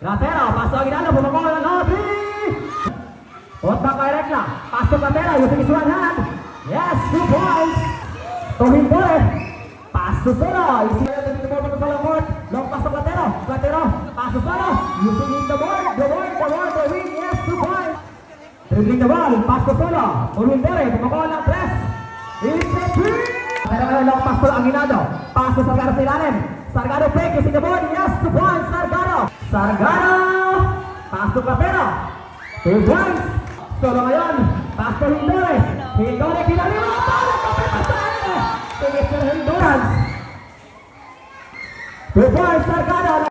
Ratero, pasok ang ginalo, bumabong ang lobby! Otak kay Rekla, pasok Ratero, using his one hand. Yes, 2 points! Tuhin po eh. Paso solo, using the ball from the solo court. Long pass to Ratero, Ratero, paso solo, using the board, the win, yes, 2 points! Dribbling the ball, pass to solo, tuhin po eh, bumabong ang press. It's a three! Ratero, long pass to Aguinaldo, paso sa Sargado sa ilalim. Sargado fake, using the ball, yes, 2 points, Sargado! Sargado! Pass to Ratero, 2 points! Solo ngayon, pass to Hindore. Hindore, kinaliwa, para kapit sa akin! Tingis ng Hindorans. 2 points, Sargado!